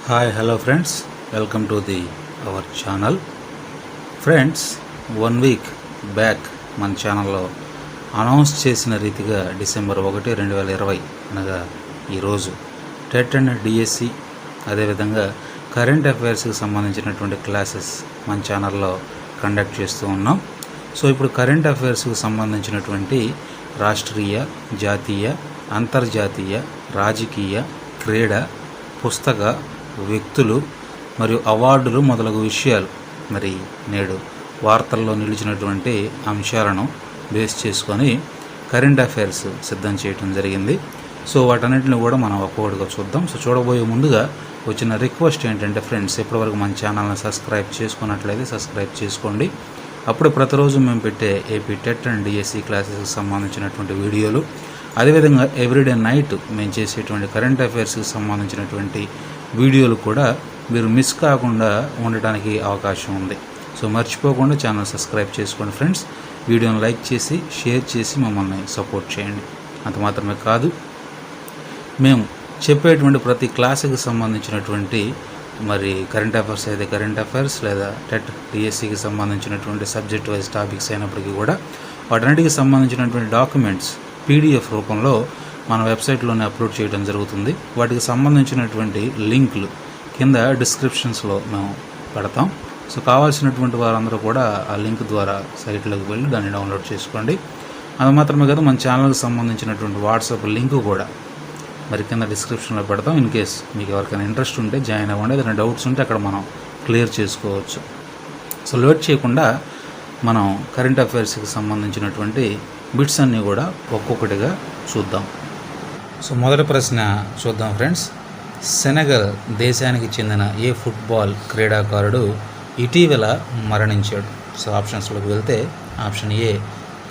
Hi hello friends, welcome to our channel. Friends, 1 week back మన ఛానల్లో announce చేసిన రీతిగా డిసెంబర్ 1, 2020 అనగా ఈరోజు టెట్ అండ్ డిఎస్సి అదేవిధంగా కరెంట్ అఫైర్స్కి సంబంధించినటువంటి క్లాసెస్ మన ఛానల్లో కండక్ట్ చేస్తూ ఉన్నాం. సో ఇప్పుడు కరెంట్ అఫైర్స్కి సంబంధించినటువంటి రాష్ట్రీయ, జాతీయ, అంతర్జాతీయ, రాజకీయ, క్రీడ, పుస్తక, వ్యక్తులు మరియు అవార్డులు మొదలగు విషయాలు మరి నేడు వార్తల్లో నిలిచినటువంటి అంశాలను బేస్ చేసుకొని కరెంట్ అఫైర్స్ సిద్ధం చేయడం జరిగింది. సో వాటన్నిటిని కూడా మనం ఒక్కొక్కటిగా చూద్దాం. సో చూడబోయే ముందుగా వచ్చిన రిక్వెస్ట్ ఏంటంటే ఫ్రెండ్స్, ఇప్పటివరకు మన ఛానల్ని సబ్స్క్రైబ్ చేసుకున్నట్లయితే సబ్స్క్రైబ్ చేసుకోండి. అప్పుడు ప్రతిరోజు మేము పెట్టే ఏపీ టెట్ అండ్ డిఎస్సి క్లాసెస్కి సంబంధించినటువంటి వీడియోలు, అదేవిధంగా ఎవ్రీడే నైట్ మేము చేసేటువంటి కరెంట్ అఫైర్స్కి సంబంధించినటువంటి వీడియోలు కూడా మీరు మిస్ కాకుండా ఉండటానికి అవకాశం ఉంది. సో మర్చిపోకుండా ఛానల్ సబ్స్క్రైబ్ చేసుకోండి ఫ్రెండ్స్. వీడియోని లైక్ చేసి షేర్ చేసి మమ్మల్ని సపోర్ట్ చేయండి. అంత మాత్రమే కాదు, మేము చెప్పేటువంటి ప్రతి క్లాసుకి సంబంధించినటువంటి మరి కరెంట్ అఫైర్స్ అయితే కరెంట్ అఫైర్స్ లేదా టెట్ డిఎస్సికి సంబంధించినటువంటి సబ్జెక్ట్ వైజ్ టాపిక్స్ అయినప్పటికీ కూడా వాటన్నిటికి సంబంధించినటువంటి డాక్యుమెంట్స్ పీడిఎఫ్ రూపంలో మన వెబ్సైట్లోనే అప్లోడ్ చేయడం జరుగుతుంది. వాటికి సంబంధించినటువంటి లింకులు కింద డిస్క్రిప్షన్స్లో మేము పెడతాం. సో కావాల్సినటువంటి వారందరూ కూడా ఆ లింక్ ద్వారా సైట్లోకి వెళ్ళి దాన్ని డౌన్లోడ్ చేసుకోండి. అది మాత్రమే కాదు, మన ఛానల్కి సంబంధించినటువంటి వాట్సాప్ లింక్ కూడా మరి కింద డిస్క్రిప్షన్లో పెడతాం. ఇన్ కేస్ మీకు ఎవరికైనా ఇంట్రెస్ట్ ఉంటే జాయిన్ అవ్వండి. ఏదైనా డౌట్స్ ఉంటే అక్కడ మనం క్లియర్ చేసుకోవచ్చు. సో లేట్ చేయకుండా మనం కరెంట్ అఫైర్స్కి సంబంధించినటువంటి బిట్స్ అన్నీ కూడా ఒక్కొక్కటిగా చూద్దాం. సో మొదటి ప్రశ్న చూద్దాం ఫ్రెండ్స్. సెనెగల్ దేశానికి చెందిన ఏ ఫుట్బాల్ క్రీడాకారుడు ఇటీవల మరణించాడు? సో ఆప్షన్స్లోకి వెళ్తే option A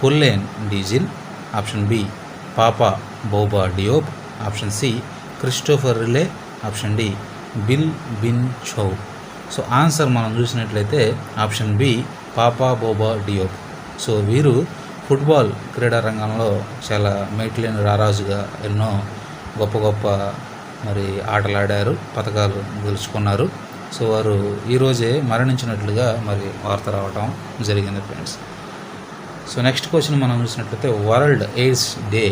Colin Diesel, option B Papa Bouba Diop, option C Christopher Riley, option D Bill Bin Chau. So answer మనం చూసినట్లయితే option B Papa Bouba Diop. So వీరు ఫుట్బాల్ క్రీడా రంగంలో చాలా మేటిలేని రారాజుగా ఎన్నో గొప్ప గొప్ప మరి ఆటలాడారు, పథకాలు గెలుచుకున్నారు. సో వారు ఈరోజే మరణించినట్లుగా మరి వార్త రావటం జరిగింది ఫ్రెండ్స్. సో నెక్స్ట్ క్వశ్చన్ మనం చూసినట్లయితే వరల్డ్ ఎయిడ్స్ డే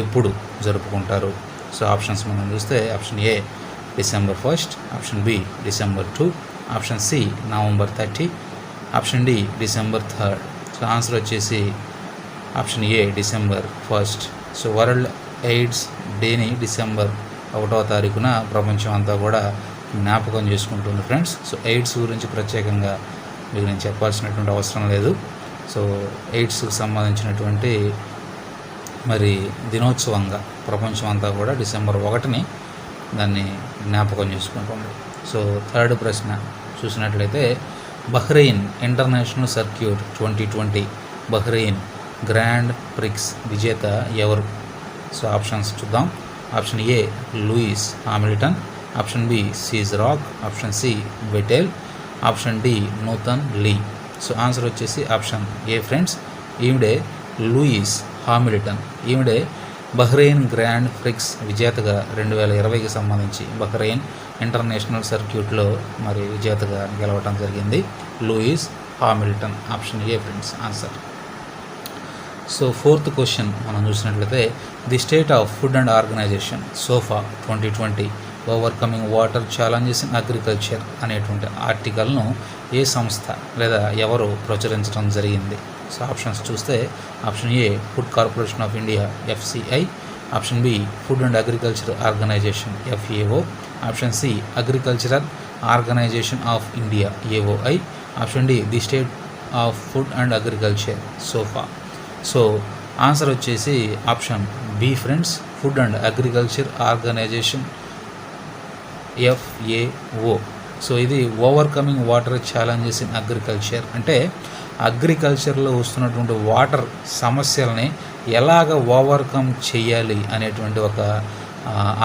ఎప్పుడు జరుపుకుంటారు? సో ఆప్షన్స్ మనం చూస్తే option A December 1, option B December 2, option C November 30, option D December 3. So answer వచ్చేసి option A December 1. So world AIDS డేని డిసెంబర్ 1వ తారీఖున ప్రపంచం అంతా కూడా జ్ఞాపకం చేసుకుంటుంది ఫ్రెండ్స్. సో ఎయిడ్స్ గురించి ప్రత్యేకంగా మీకు నేను చెప్పాల్సినటువంటి అవసరం లేదు. సో ఎయిడ్స్కి సంబంధించినటువంటి మరి దినోత్సవంగా ప్రపంచం అంతా కూడా December 1ని దాన్ని జ్ఞాపకం చేసుకుంటుంది. సో థర్డ్ ప్రశ్న చూసినట్లయితే Bahrain International Circuit 2020 Bahrain Grand Prix విజేత ఎవరు? సో ఆప్షన్స్ చూద్దాం. Option A Lewis Hamilton, option B సీజ్ రాక్, option C Vettel, option D నూతన్ లీ. సో ఆన్సర్ వచ్చేసి ఆప్షన్ ఏ ఫ్రెండ్స్. ఈవిడే లూయిస్ హామిల్టన్. ఈవిడే బహ్రెయిన్ గ్రాండ్ ప్రిక్స్ విజేతగా 2020కి సంబంధించి బహ్రెయిన్ ఇంటర్నేషనల్ సర్క్యూట్లో మరి విజేతగా గెలవటం జరిగింది. Lewis Hamilton. Option A friends answer. So fourth question మనం చూసినట్లయితే the State of Food and Organization SOFA 2020 overcoming water challenges in agriculture అనేటువంటి ఆర్టికల్ను ఏ సంస్థ లేదా ఎవరు ప్రచురించడం జరిగింది? సో ఆప్షన్స్ చూస్తే option A Food Corporation of India FCI, option B Food and agriculture organisation FAO, option C Agricultural Organization of India AOI, option D the State of Food and Agriculture SOFA. So answer వచ్చేసి option B friends, food and agriculture organisation FAO. So ఇది overcoming water challenges in agriculture అంటే అగ్రికల్చర్లో వస్తున్నటువంటి water సమస్యల్ని ఎలాగ overcome చేయాలి అనేటువంటి ఒక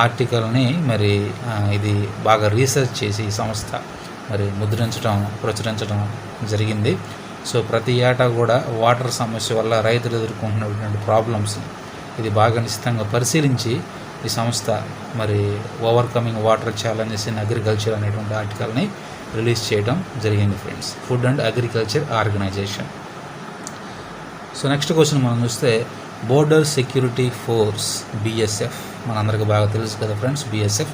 ఆర్టికల్ని మరి ఇది బాగా రీసెర్చ్ చేసి ఈ సంస్థ మరి ప్రచురించడం జరిగింది. సో ప్రతి ఏటా కూడా వాటర్ సమస్య వల్ల రైతులు ఎదుర్కొంటున్నటువంటి ప్రాబ్లమ్స్ ఇది బాగా నిశ్చితంగా పరిశీలించి ఈ సంస్థ మరి overcoming water challenges in agriculture అనేటువంటి ఆర్టికల్ని రిలీజ్ చేయడం జరిగింది friends, food and agriculture Organization. So next question మనం చూస్తే బోర్డర్ సెక్యూరిటీ ఫోర్స్ BSF మనందరికీ బాగా తెలుసు కదా friends. BSF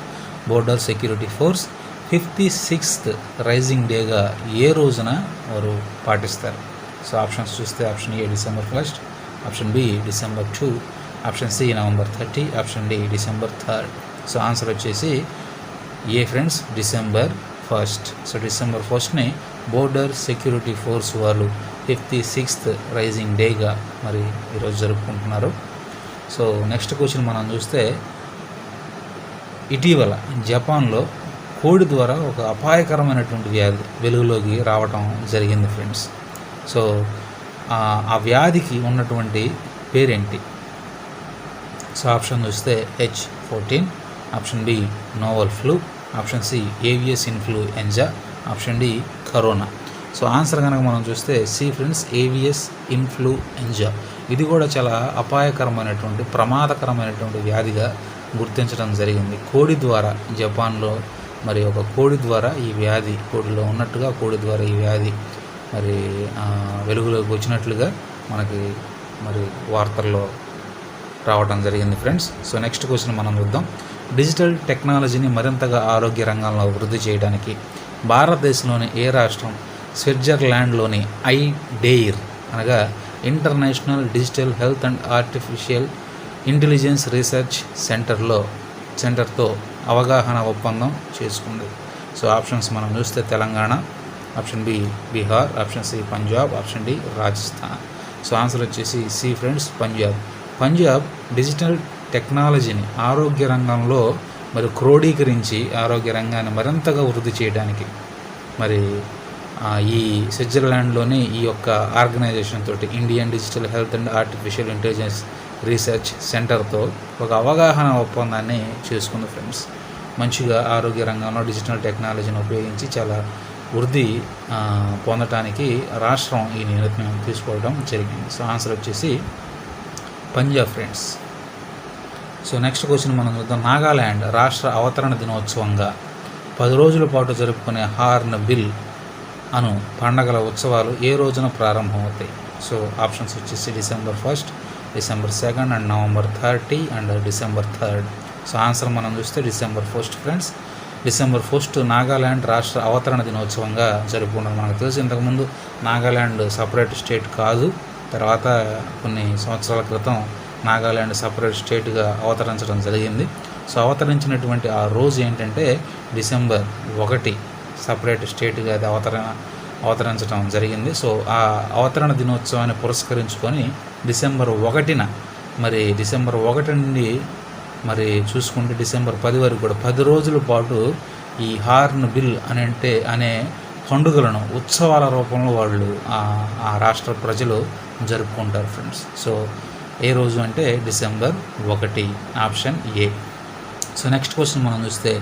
border security force 56th rising డేగా ఏ రోజున వారు పాటిస్తారు? సో ఆప్షన్స్ చూస్తే option A December 1st, option B December 2, option C November 30, option D December 3rd. So answer వచ్చేసి A friends, December 1st. So December 1stని border security force వాళ్ళు 56th rising డేగా మరి ఈరోజు జరుపుకుంటున్నారు. సో నెక్స్ట్ క్వశ్చన్ మనం చూస్తే ఇటీవల జపాన్లో కోడి ద్వారా ఒక అపాయకరమైనటువంటి వ్యాధి వెలుగులోకి రావటం జరిగింది ఫ్రెండ్స్. సో ఆ వ్యాధికి ఉన్నటువంటి పేరేంటి? సో ఆప్షన్ చూస్తే H14, option B novel flu, option C avian influenza, option D corona. So answer కనుక మనం చూస్తే సి ఫ్రెండ్స్, ఏవియస్ ఇన్ఫ్లుయెంజా. ఇది కూడా చాలా అపాయకరమైనటువంటి ప్రమాదకరమైనటువంటి వ్యాధిగా గుర్తించడం జరిగింది. కోడి ద్వారా జపాన్లో మరి ఒక కోడి ద్వారా ఈ వ్యాధి, కోడిలో ఉన్నట్టుగా కోడి ద్వారా ఈ వ్యాధి మరి వెలుగులోకి వచ్చినట్లుగా మనకి మరి వార్తల్లో రావడం జరిగింది ఫ్రెండ్స్. సో నెక్స్ట్ క్వశ్చన్ మనం చూద్దాం. డిజిటల్ టెక్నాలజీని మరింతగా ఆరోగ్య రంగంలో వృద్ధి చేయడానికి భారతదేశంలోని ఏ రాష్ట్రం స్విట్జర్లాండ్లోని ఐడెయిర్ అనగా international digital health and artificial intelligence research సెంటర్తో అవగాహన ఒప్పందం చేసుకుంది? సో ఆప్షన్స్ మనం చూస్తే Telangana, option B Bihar, option C Punjab, option D Rajasthan. So answer వచ్చేసి సి ఫ్రెండ్స్, పంజాబ్ డిజిటల్ టెక్నాలజీని ఆరోగ్య రంగంలో మరి క్రోడీకరించి ఆరోగ్య రంగాన్ని మరింతగా వృద్ధి చేయడానికి మరి ఈ స్విట్జర్లాండ్లోని ఈ యొక్క ఆర్గనైజేషన్ తోటి Indian digital health and artificial intelligence research సెంటర్తో ఒక అవగాహన ఒప్పందాన్ని చేసుకుంది ఫ్రెండ్స్. మంచిగా ఆరోగ్య రంగంలో డిజిటల్ టెక్నాలజీని ఉపయోగించి చాలా వృద్ధి పొందటానికి రాష్ట్రం ఈ నిర్ణయం తీసుకోవడం జరిగింది. సో ఆన్సర్ వచ్చేసి Punjab friends. So next question మనం చూద్దాం. నాగాల్యాండ్ రాష్ట్ర అవతరణ దినోత్సవంగా 10 రోజుల పాటు జరుపుకునే హార్న్ బిల్ అను పండగల ఉత్సవాలు ఏ రోజున ప్రారంభమవుతాయి? సో ఆప్షన్స్ వచ్చేసి December 1st, December 2nd and November 30 and December 3rd. So answer మనం చూస్తే December 1st friends. December 1st Nagaland రాష్ట్ర అవతరణ దినోత్సవంగా జరుపుకుంటారు. మనకు తెలిసి ఇంతకుముందు నాగాల్యాండ్ సపరేట్ స్టేట్ కాదు, తర్వాత కొన్ని సంవత్సరాల క్రితం నాగాల్యాండ్ సపరేట్ స్టేట్గా అవతరించడం జరిగింది. సో అవతరించినటువంటి ఆ రోజు ఏంటంటే December 1 సపరేట్ స్టేట్గా అది అవతరించడం జరిగింది. సో ఆ అవతరణ దినోత్సవాన్ని పురస్కరించుకొని December 1న మరి December 1 నుండి మరి చూసుకుంటే December 10 వరకు కూడా 10 రోజుల పాటు ఈ హార్న్ బిల్ అనే పండుగలను ఉత్సవాల రూపంలో వాళ్ళు ఆ రాష్ట్ర ప్రజలు జరుపుకుంటారు ఫ్రెండ్స్. సో ఏ రోజు అంటే December 1, option A. So next question మనం చూస్తే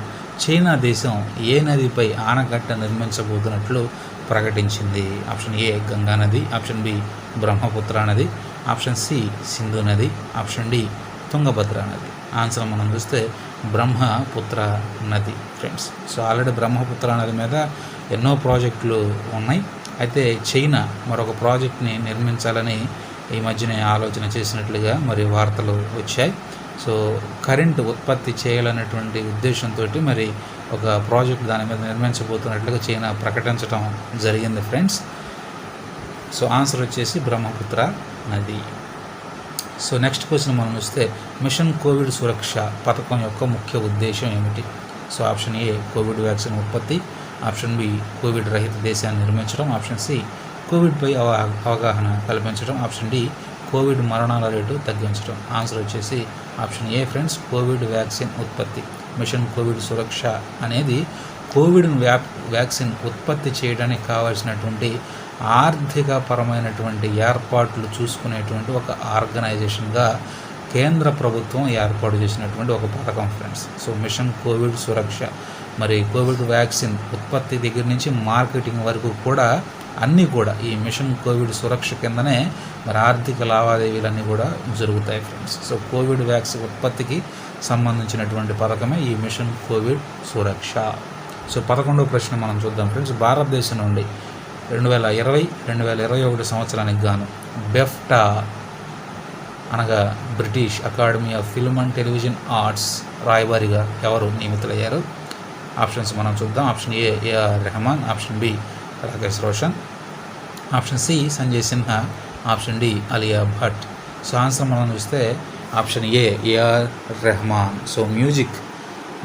చైనా దేశం ఏ నదిపై ఆనకట్ట నిర్మించబోతున్నట్లు ప్రకటించింది? ఆప్షన్ ఏ గంగా నది, ఆప్షన్ బి బ్రహ్మపుత్ర నది, ఆప్షన్ సి సింధు నది, ఆప్షన్ డి తుంగభద్ర నది. ఆన్సర్ మనం చూస్తే బ్రహ్మపుత్ర నది ఫ్రెండ్స్. సో ఆల్రెడీ బ్రహ్మపుత్ర నది మీద ఎన్నో ప్రాజెక్టులు ఉన్నాయి. అయితే చైనా మరొక ప్రాజెక్ట్ని నిర్మించాలని ఈ మధ్యనే ఆలోచన చేసినట్లుగా మరి వార్తలు వచ్చాయి. సో కరెంటు ఉత్పత్తి చేయాలనేటువంటి ఉద్దేశంతో మరి ఒక ప్రాజెక్ట్ దాని మీద నిర్మించబోతున్నట్లుగా చైనా ప్రకటించడం జరిగింది ఫ్రెండ్స్. సో ఆన్సర్ వచ్చేసి బ్రహ్మపుత్ర నది. సో నెక్స్ట్ క్వశ్చన్ మనం చూస్తే మిషన్ కోవిడ్ సురక్ష పథకం యొక్క ముఖ్య ఉద్దేశం ఏమిటి? So option A Covid vaccine ఉత్పత్తి, ఆప్షన్ బి కోవిడ్ రహిత దేశాన్ని నిర్మించడం, ఆప్షన్ సి కోవిడ్పై అవగాహన కల్పించడం, ఆప్షన్ డి కోవిడ్ మరణాల రేటు తగ్గించడం. ఆన్సర్ వచ్చేసి option A friends, Covid vaccine ఉత్పత్తి. మిషన్ కోవిడ్ సురక్ష అనేది కోవిడ్ వ్యాక్సిన్ ఉత్పత్తి చేయడానికి కావాల్సినటువంటి ఆర్థిక పరమైనటువంటి ఏర్పాట్లు చూసుకునేటువంటి ఒక ఆర్గనైజేషన్గా కేంద్ర ప్రభుత్వం ఏర్పాటు చేసినటువంటి ఒక పథకం ఫ్రెండ్స్. సో మిషన్ కోవిడ్ సురక్ష మరి కోవిడ్ వ్యాక్సిన్ ఉత్పత్తి దగ్గర నుంచి మార్కెటింగ్ వరకు కూడా అన్నీ కూడా ఈ మిషన్ కోవిడ్ సురక్ష కిందనే మరి ఆర్థిక లావాదేవీలన్నీ కూడా జరుగుతాయి ఫ్రెండ్స్. సో కోవిడ్ వ్యాక్సిన్ ఉత్పత్తికి సంబంధించినటువంటి పథకమే ఈ మిషన్ కోవిడ్ సురక్ష. సో 11వ ప్రశ్న మనం చూద్దాం ఫ్రెండ్స్. భారతదేశం నుండి 2020-2021 సంవత్సరానికి గాను బెఫ్టా అనగా British Academy of Film and Television Arts రాయబారిగా ఎవరు నియమితులయ్యారు? ఆప్షన్స్ మనం చూద్దాం. Option A A R Rahman, option B Rakesh Roshan, option C Sanjay Sinha, option D Alia Bhatt. So answer మనం చూస్తే option A A R Rahman. So music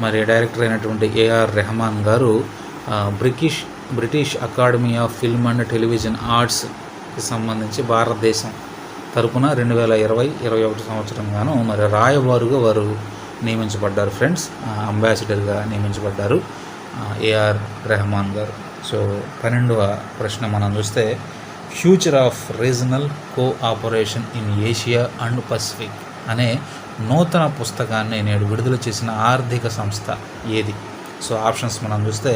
మరి డైరెక్టర్ అయినటువంటి A R Rahman garu British Academy of Film and Television ఆర్ట్స్కి సంబంధించి భారతదేశం తరపున 2020-2021 సంవత్సరం గాను మరి రాయబారుగా వారు నియమించబడ్డారు ఫ్రెండ్స్. అంబాసిడర్గా నియమించబడ్డారు ఏఆర్ రెహమాన్ గారు. సో 12వ ప్రశ్న మనం చూస్తే future of Regional Cooperation in Asia and Pacific అనే నూతన పుస్తకాన్ని నేడు విడుదల చేసిన ఆర్థిక సంస్థ ఏది? సో ఆప్షన్స్ మనం చూస్తే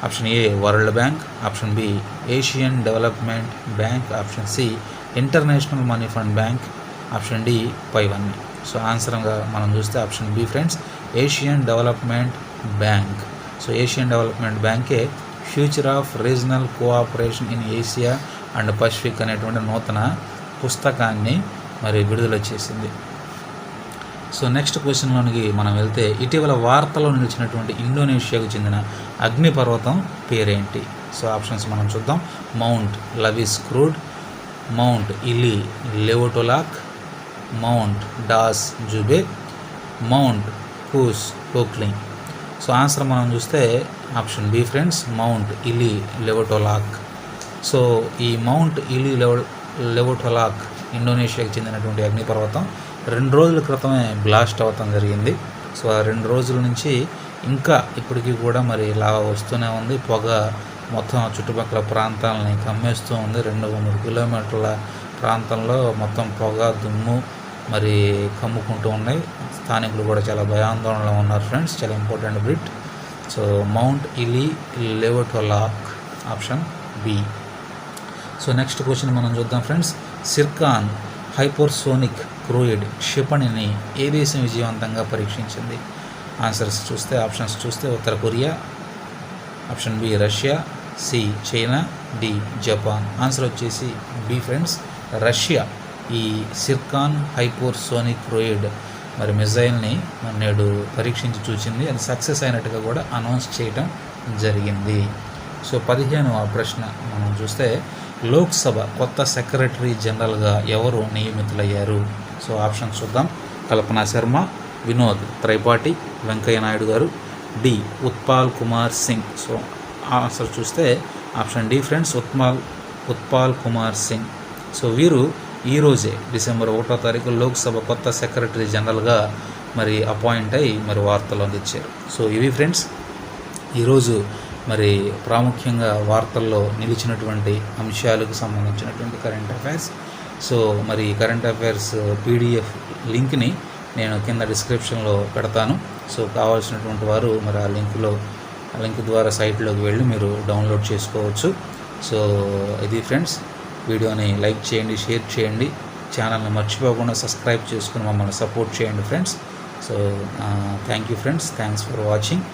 option A World Bank, option B Asian Development Bank, option C International Money Fund Bank, option D పైవన్నీ. సో ఆన్సర్గా మనం చూస్తే option B friends, Asian Development Bank. So Asian Development బ్యాంకే Future of Regional Cooperation in Asia and Pacific అనేటువంటి నూతన పుస్తకాన్ని మరి విడుదల చేసింది. సో నెక్స్ట్ క్వశ్చన్లోనికి మనం వెళ్తే ఇటీవల వార్తలో నిలిచినటువంటి ఇండోనేషియాకు చెందిన అగ్నిపర్వతం పేరేంటి? సో ఆప్షన్స్ మనం చూద్దాం. మౌంట్ లవిస్ క్రూడ్, మౌంట్ ఇలీ లెవోటోలాక్, మౌంట్ డాస్ జుబే, మౌంట్ కూస్ పోక్లింగ్. సో ఆన్సర్ మనం చూస్తే option B friends, Mount Ili Lewotolok. So ఈ మౌంట్ ఇలీ లెవోటోలాక్ ఇండోనేషియాకి చెందినటువంటి అగ్నిపర్వతం 2 రోజుల క్రితమే బ్లాస్ట్ అవ్వటం జరిగింది. సో ఆ 2 రోజుల నుంచి ఇంకా ఇప్పటికీ కూడా మరి లావా వస్తూనే ఉంది. పొగ మొత్తం చుట్టుపక్కల ప్రాంతాలని కమ్మేస్తూ ఉంది. 200 కిలోమీటర్ల ప్రాంతంలో మొత్తం పొగ దుమ్ము మరి కమ్ముకుంటూ ఉన్నాయి. స్థానికులు కూడా చాలా భయాందోళనలో ఉన్నారు ఫ్రెండ్స్. చాలా important bit. So Mount Ili Lewotolok option B. So next question మనం చూద్దాం ఫ్రెండ్స్. సిర్కాన్ హైపర్సోనిక్ క్రూయిడ్ క్షిపణిని ఏ దేశం విజయవంతంగా పరీక్షించింది? ఆన్సర్స్ చూస్తే ఆప్షన్స్ చూస్తే ఉత్తర Korea, option B Russia, C China, D Japan. Answer వచ్చేసి బి ఫ్రెండ్స్, రష్యా ఈ సిర్కాన్ హైపర్సోనిక్ క్రూయిడ్ మరి మిజైల్ని నేడు పరీక్షించి చూసింది. అది సక్సెస్ అయినట్టుగా కూడా అనౌన్స్ చేయటం జరిగింది. సో 15వ ప్రశ్న మనం చూస్తే లోక్సభ కొత్త సెక్రటరీ జనరల్గా ఎవరు నియమితులయ్యారు? సో ఆప్షన్స్ చూద్దాం. కల్పనా Sharma, Vinod త్రైపాఠి, Venkaiah Naidu garu, D Utpal Kumar Singh. So answer చూస్తే option D friends, Utpal Kumar Singh. So వీరు ఈరోజే డిసెంబర్ 1వ తారీఖు లోక్సభ కొత్త సెక్రటరీ జనరల్గా మరి అపాయింట్ అయ్యి మరి వార్తలు అందించారు. సో ఇవి ఫ్రెండ్స్ ఈరోజు మరి ప్రాముఖ్యంగా వార్తల్లో నిలిచినటువంటి అంశాలకు సంబంధించినటువంటి కరెంట్ అఫైర్స్. సో మరి కరెంట్ అఫైర్స్ పీడిఎఫ్ లింక్ని నేను కింద డిస్క్రిప్షన్లో పెడతాను. సో కావాల్సినటువంటి వారు మరి ఆ లింక్ ద్వారా సైట్లోకి వెళ్ళి మీరు డౌన్లోడ్ చేసుకోవచ్చు. సో ఇది ఫ్రెండ్స్, వీడియోని లైక్ చేయండి, షేర్ చేయండి, ఛానల్ని మర్చిపోకుండా సబ్స్క్రైబ్ చేసుకుని మమ్మల్ని సపోర్ట్ చేయండి friends. So thank you friends, thanks for watching.